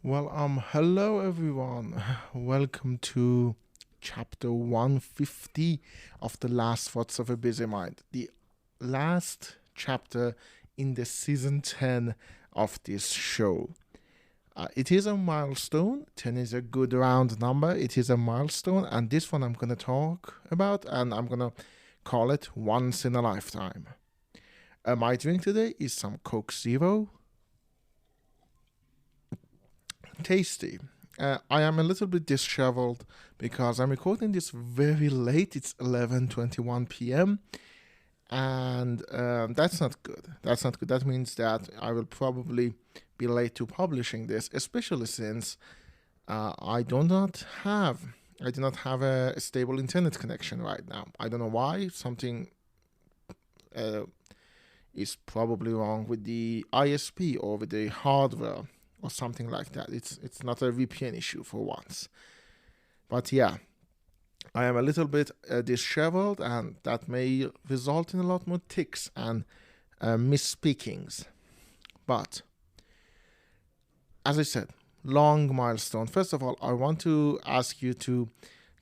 Hello everyone. Welcome to chapter 150 of The Last Thoughts of a Busy Mind, the last chapter in the season 10 of this show. It is a milestone. 10 is a good round number. It is a milestone, and this one I'm going to talk about, and I'm going to call it Once in a Lifetime. My drink today is some Coke Zero. Tasty. I am a little bit disheveled because I'm recording this very late. It's 11:21 p.m. and that's not good. That's not good. That means that I will probably be late to publishing this, especially since I do not have a stable internet connection right now. I don't know why. Something is probably wrong with the ISP or with the hardware or something like that. It's not a VPN issue for once. But yeah, I am a little bit disheveled, and that may result in a lot more tics and misspeakings. But as I said, long milestone. First of all, I want to ask you to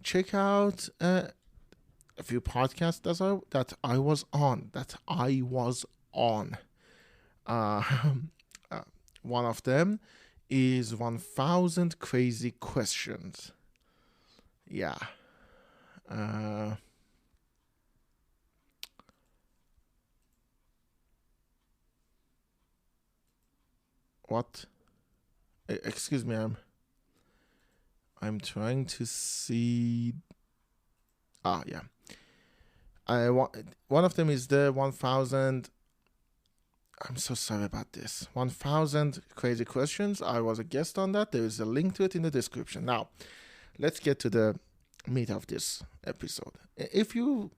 check out a few podcasts that I was on. Uh, One of them is 1000 Crazy Questions. Yeah. What? Excuse me, I'm trying to see. Yeah. One of them is the 1000. I'm so sorry about this. 1000 Crazy Questions. I was a guest on that. There is a link to it in the description. Now, let's get to the meat of this episode. If you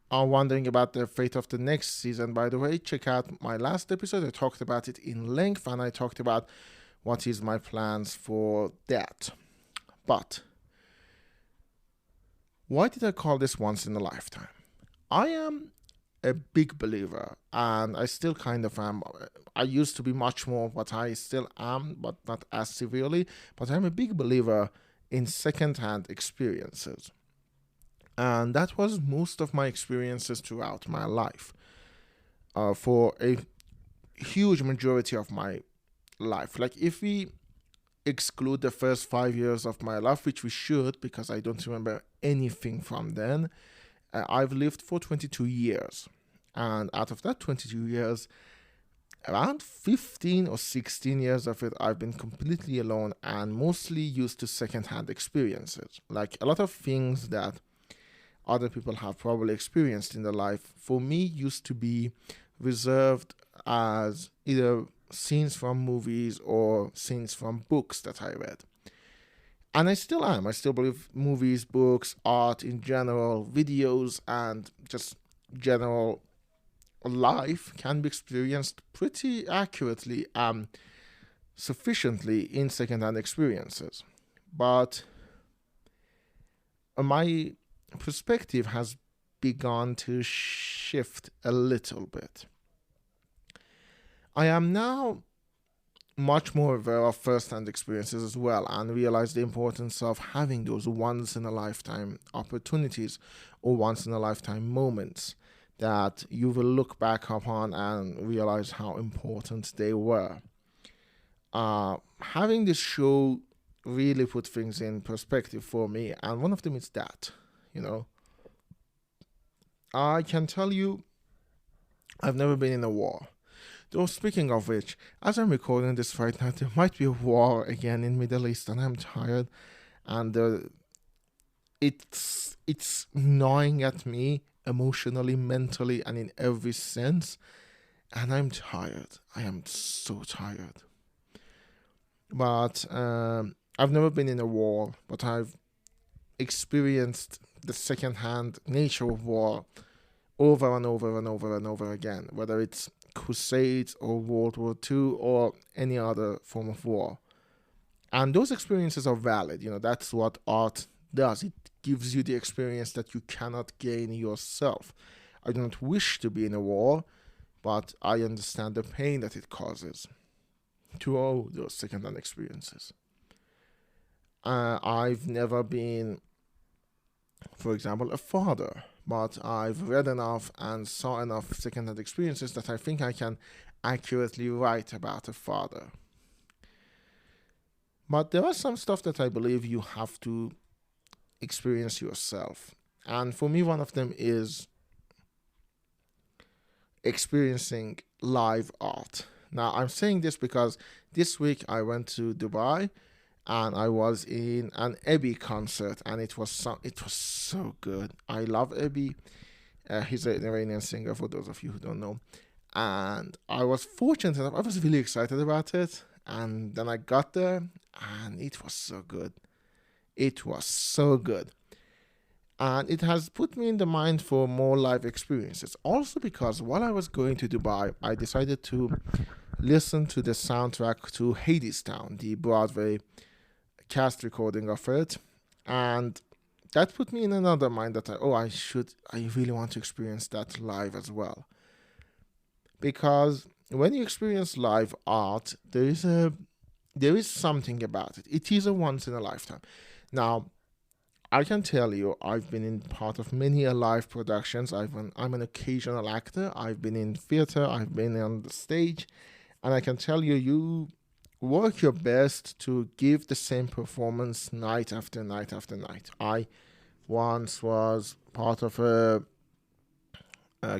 are wondering about the fate of the next season, by the way, check out my last episode. I talked about it in length, and I talked about what is my plans for that. But why did I call this Once in a Lifetime? I am a big believer, and I still kind of am. I used to be much more, but I still am, but not as severely. But I'm a big believer in second-hand experiences. And that was most of my experiences throughout my life. For a huge majority of my life. Like, if we exclude the first 5 years of my life, which we should, because I don't remember anything from then, I've lived for 22 years. And out of that 22 years, around 15 or 16 years of it, I've been completely alone and mostly used to secondhand experiences. Like, a lot of things that other people have probably experienced in their life, for me, used to be reserved as either scenes from movies or scenes from books that I read. And I still am. I still believe movies, books, art in general, videos, and just general life can be experienced pretty accurately and sufficiently in secondhand experiences. But my perspective has begun to shift a little bit. I am now much more aware of first-hand experiences as well, and realize the importance of having those once-in-a-lifetime opportunities or once-in-a-lifetime moments that you will look back upon and realize how important they were. Having this show really put things in perspective for me, and one of them is that, I can tell you, I've never been in a war. Though, speaking of which, as I'm recording this right now, there might be a war again in Middle East, and I'm tired, and it's gnawing at me emotionally, mentally, and in every sense, and I'm tired. I am so tired. But I've never been in a war, but I've experienced the second-hand nature of war over and over and over and over again, whether it's Crusades or World War II or any other form of war. And those experiences are valid. That's what art does. It gives you the experience that you cannot gain yourself. I do not wish to be in a war, but I understand the pain that it causes to all those second-hand experiences. I've never been, for example, a father, but I've read enough and saw enough secondhand experiences that I think I can accurately write about a father. But there are some stuff that I believe you have to experience yourself. And for me, one of them is experiencing live art. Now, I'm saying this because this week I went to Dubai and I was in an Ebi concert, and it was so good. I love Ebi. He's an Iranian singer, for those of you who don't know. And I was fortunate enough, I was really excited about it. And then I got there, and it was so good. It was so good. And it has put me in the mind for more live experiences. Also, because while I was going to Dubai, I decided to listen to the soundtrack to Hadestown, the Broadway cast recording of it. And that put me in another mind that I really want to experience that live as well. Because when you experience live art, there is something about it. It is a once in a lifetime. Now, I can tell you, I've been in part of many a live productions. I'm an occasional actor. I've been in theater. I've been on the stage, and I can tell you, you work your best to give the same performance night after night after night. I once was part of a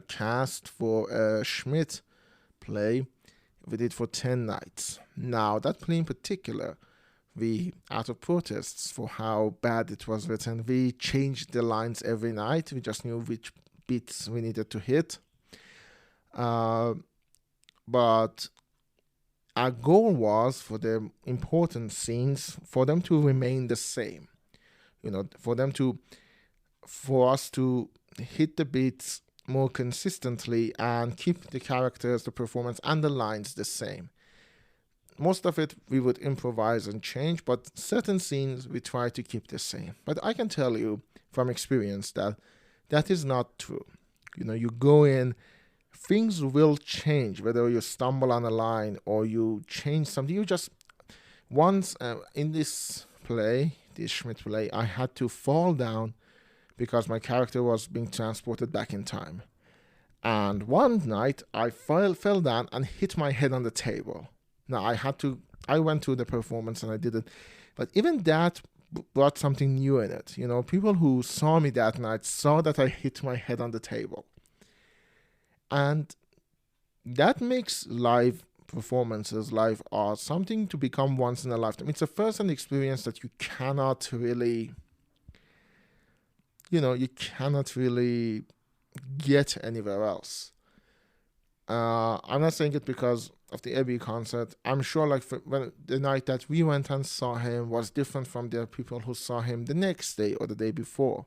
cast for a Schmidt play. We did for 10 nights. Now, that play in particular, we, out of protests for how bad it was written, we changed the lines every night. We just knew which beats we needed to hit. Uh, but our goal was for the important scenes for them to remain the same. For us to hit the beats more consistently and keep the characters, the performance, and the lines the same. Most of it we would improvise and change, but certain scenes we try to keep the same. But I can tell you from experience that that is not true. You go in, things will change, whether you stumble on a line or you change something. You just, once in this play, this Schmidt play, I had to fall down because my character was being transported back in time. And one night I fell down and hit my head on the table. Now I went to the performance and I did it. But even that brought something new in it. People who saw me that night saw that I hit my head on the table. And that makes live performances, live art, something to become once in a lifetime. It's a first-hand experience that you cannot really get anywhere else. I'm not saying it because of the Ebi concert. I'm sure, like, when the night that we went and saw him was different from the people who saw him the next day or the day before.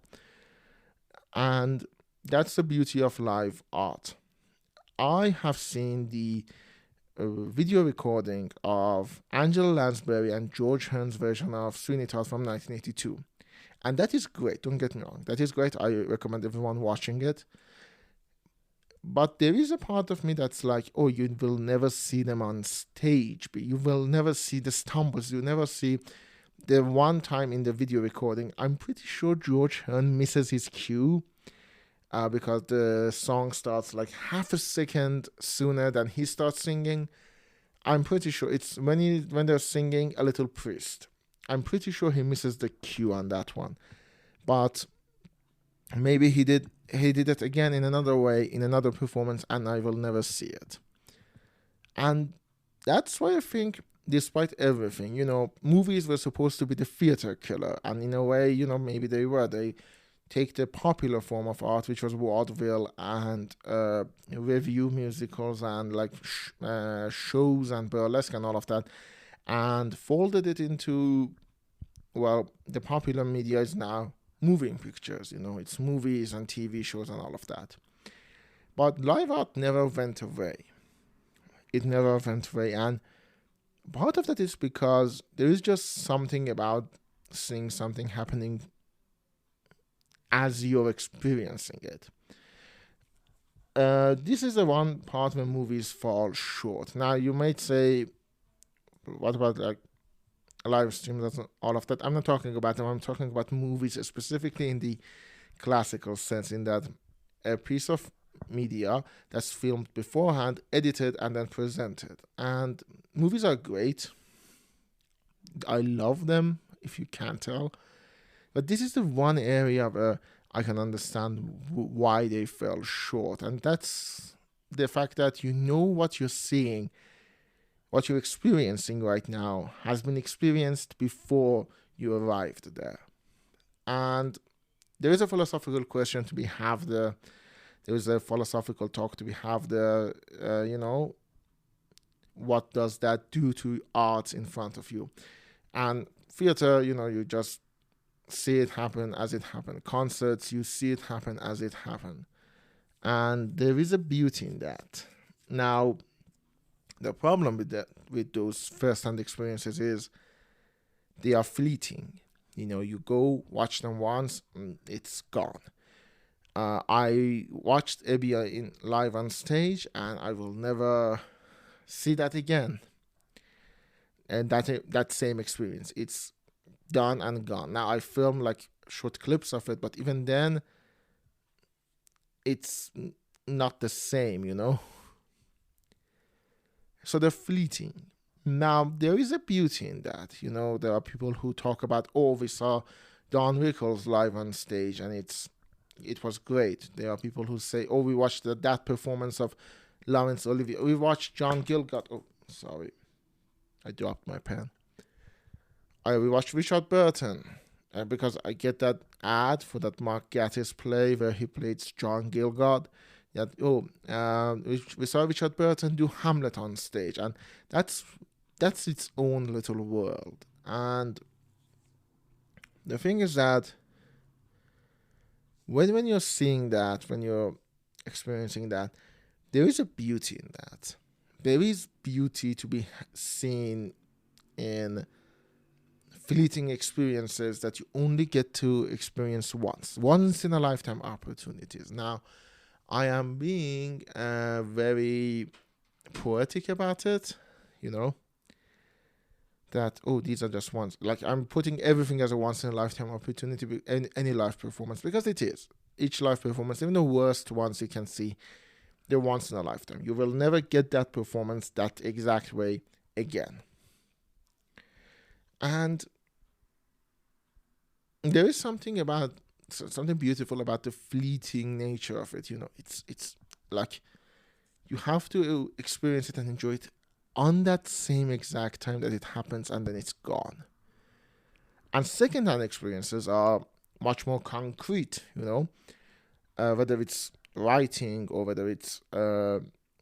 And that's the beauty of live art. I have seen the video recording of Angela Lansbury and George Hearn's version of Sweeney Todd from 1982. And that is great, don't get me wrong. That is great. I recommend everyone watching it. But there is a part of me that's like, oh, you will never see them on stage. But you will never see the stumbles. You'll never see the one time in the video recording. I'm pretty sure George Hearn misses his cue because the song starts like half a second sooner than he starts singing. I'm pretty sure it's when they're singing A Little Priest. I'm pretty sure he misses the cue on that one. But maybe he did it again in another way, in another performance, and I will never see it. And that's why I think, despite everything, movies were supposed to be the theater killer. And in a way, maybe they were. They take the popular form of art, which was vaudeville and review musicals and like shows and burlesque and all of that, and folded it into, well, the popular media is now moving pictures, it's movies and TV shows and all of that. But live art never went away. It never went away. And part of that is because there is just something about seeing something happening as you're experiencing it. This is the one part where movies fall short. Now, you might say, what about like live streams, all of that. I'm not talking about them. I'm talking about movies, specifically in the classical sense, in that a piece of media that's filmed beforehand, edited, and then presented. And movies are great. I love them, if you can't tell. But this is the one area where I can understand why they fell short. And that's the fact that you know what you're seeing, what you're experiencing right now, has been experienced before you arrived there. And there is a philosophical question to be have there. There is a philosophical talk to be have there. What does that do to art in front of you? And theater, you just see it happen as it happened. Concerts, you see it happen as it happened. And there is a beauty in that. Now, the problem with those first-hand experiences is they are fleeting. You go watch them once, and it's gone. I watched Ebbia in live on stage, and I will never see that again. And that same experience, it's done and gone. Now I film like short clips of it, but even then, it's not the same. So they're fleeting. Now there is a beauty in that. There are people who talk about, oh, we saw Don Rickles live on stage, and it was great. There are people who say, oh, we watched that performance of Laurence Olivier. We watched John Gielgud. Oh, sorry, I dropped my pen. We watched Richard Burton, because I get that ad for that Mark Gatiss play where he played John Gielgud. We saw Richard Burton do Hamlet on stage, and that's its own little world. And the thing is that when you're seeing that, when you're experiencing that, there is a beauty in that. There is beauty to be seen in fleeting experiences that you only get to experience once in a lifetime opportunities. Now, I am being very poetic about it, that, oh, these are just once. Like, I'm putting everything as a once in a lifetime opportunity, any live performance, because it is. Each live performance, even the worst ones you can see, they're once in a lifetime. You will never get that performance that exact way again. And there is something beautiful about the fleeting nature of it. It's like you have to experience it and enjoy it on that same exact time that it happens, and then it's gone. And second-hand experiences are much more concrete, whether it's writing or whether it's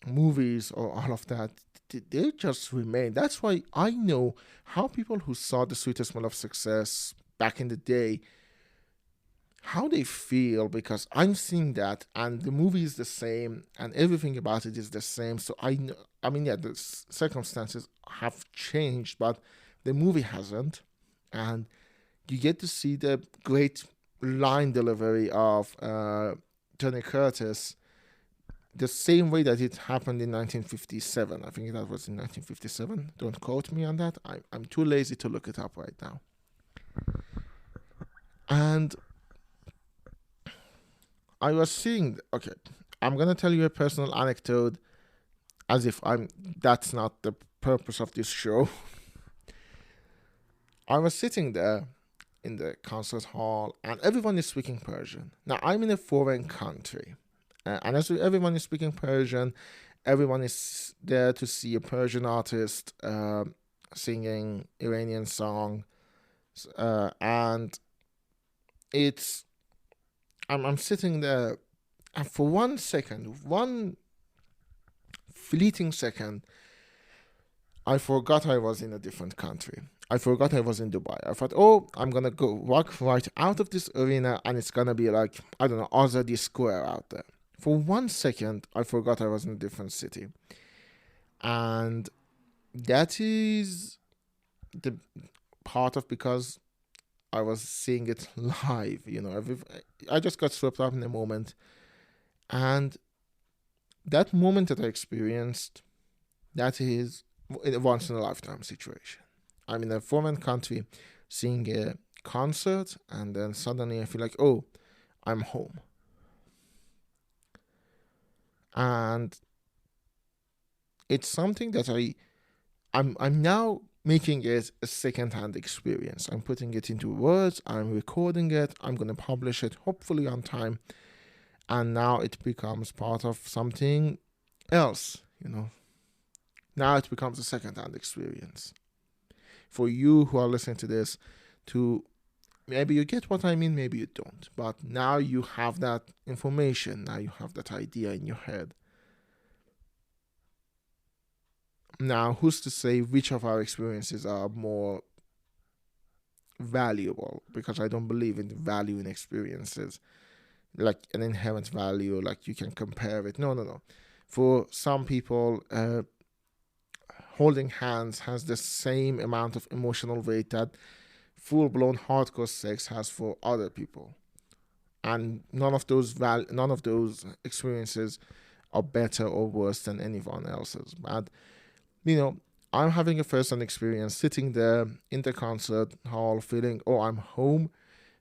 movies or all of that. They just remain. That's why I know how people who saw The Sweetest Smell of Success back in the day, how they feel, because I'm seeing that, and the movie is the same, and everything about it is the same. So I know, the circumstances have changed, but the movie hasn't. And you get to see the great line delivery of Tony Curtis, the same way that it happened in 1957. I think that was in 1957. Don't quote me on that. I'm too lazy to look it up right now. And I was seeing, okay, I'm going to tell you a personal anecdote as if that's not the purpose of this show. I was sitting there in the concert hall, and everyone is speaking Persian. Now, I'm in a foreign country, and as everyone is speaking Persian, everyone is there to see a Persian artist singing Iranian song, and I'm sitting there, and for one fleeting second, I forgot I was in a different country. I forgot I was in Dubai. I thought, oh, I'm going to go walk right out of this arena, and it's going to be like, I don't know, Azadi Square out there. For 1 second, I forgot I was in a different city. And that is the part of because I was seeing it live, I just got swept up in the moment. And that moment that I experienced, that is a once in a lifetime situation. I'm in a foreign country seeing a concert, and then suddenly I feel like, oh, I'm home. And it's something that I'm now making it a second-hand experience. I'm putting it into words, I'm recording it, I'm gonna publish it hopefully on time, and now it becomes part of something else, Now it becomes a second-hand experience. For you who are listening to this, to maybe you get what I mean, maybe you don't. But now you have that information, now you have that idea in your head. Now, who's to say which of our experiences are more valuable? Because I don't believe in value in experiences, like an inherent value, like you can compare it. No, no, no. For some people, holding hands has the same amount of emotional weight that full-blown hardcore sex has for other people, and none of those experiences are better or worse than anyone else's. But I'm having a first-hand experience sitting there in the concert hall, feeling, oh, I'm home,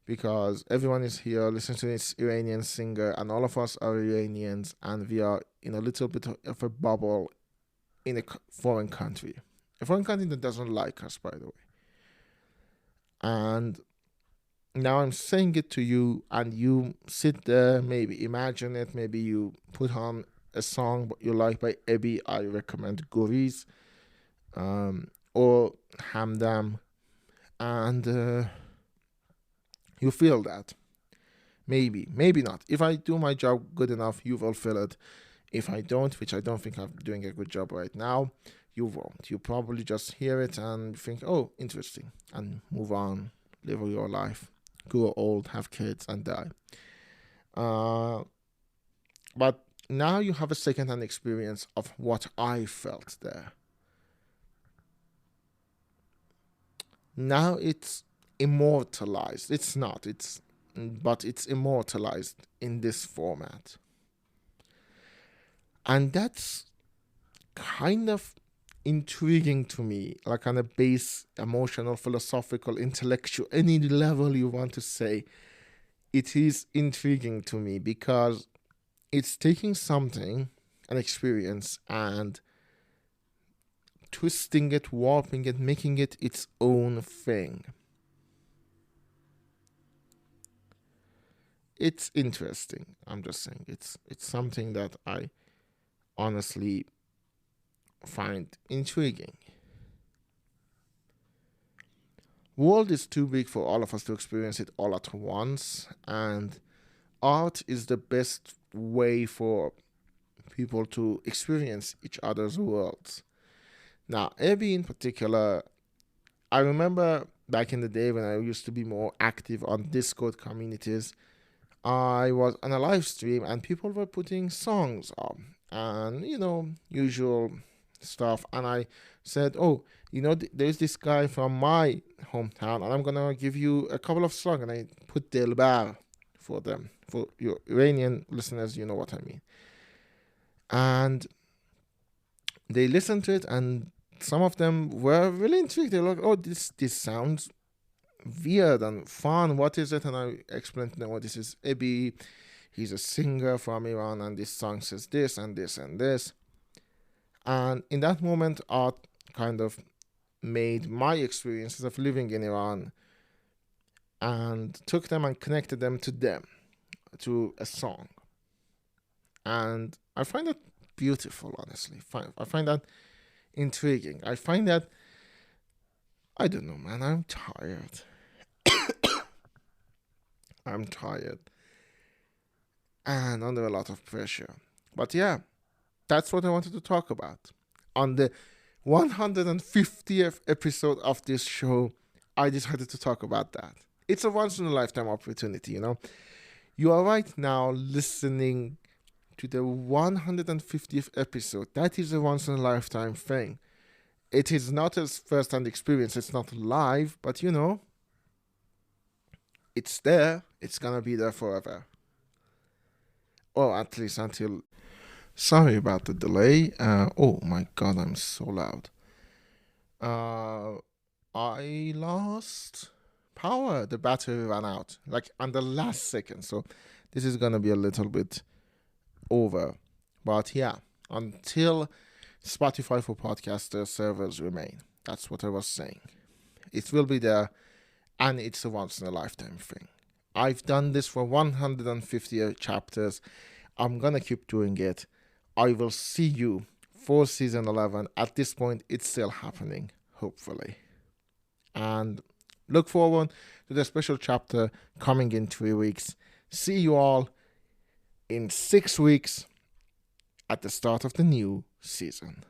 because everyone is here listening to this Iranian singer, and all of us are Iranians, and we are in a little bit of a bubble in a foreign country that doesn't like us, by the way. And now I'm saying it to you, and you sit there, maybe imagine it, maybe you put on a song you like by Ebi. I recommend Guriz, or Hamdam, and you feel that. Maybe not. If I do my job good enough, you will feel it. If I don't, which I don't think I'm doing a good job right now, you won't. You probably just hear it and think, oh, interesting, and move on, live your life, grow old, have kids, and die. But now you have a second-hand experience of what I felt there. Now it's immortalized. It's not. But it's immortalized in this format. And that's kind of intriguing to me, like on a base, emotional, philosophical, intellectual, any level you want to say. It is intriguing to me because it's taking something, an experience, and twisting it, warping it, making it its own thing. It's interesting. I'm just saying it's something that I honestly find intriguing. World is too big for all of us to experience it all at once, and art is the best way for people to experience each other's worlds. Now, Abby in particular, I remember back in the day when I used to be more active on Discord communities, I was on a live stream and people were putting songs on and, usual stuff. And I said, oh, there's this guy from my hometown and I'm going to give you a couple of songs. And I put Delbar for them. For your Iranian listeners, you know what I mean. And they listened to it and some of them were really intrigued. They were like, oh, this sounds weird and fun. What is it? And I explained to them, oh, this is Ebi. He's a singer from Iran and this song says this and this and this. And in that moment, art kind of made my experiences of living in Iran and took them and connected them to a song. And I find that beautiful, honestly. I find that intriguing. I find that, I don't know, man, I'm tired. I'm tired. And under a lot of pressure. But yeah, that's what I wanted to talk about. On the 150th episode of this show, I decided to talk about that. It's a once-in-a-lifetime opportunity, You are right now listening to the 150th episode. That is a once-in-a-lifetime thing. It is not a first-hand experience. It's not live, but it's there. It's gonna be there forever. Or at least until... Sorry about the delay. Oh my god, I'm so loud. I lost power. The battery ran out, like on the last second. So this is gonna be a little bit over. But yeah, until Spotify for podcasters servers remain. That's what I was saying. It will be there, and it's a once in a lifetime thing. I've done this for 150 chapters. I'm gonna keep doing it. I will see you for season 11. At this point, it's still happening, hopefully. And look forward to the special chapter coming in 3 weeks. See you all in 6 weeks at the start of the new season.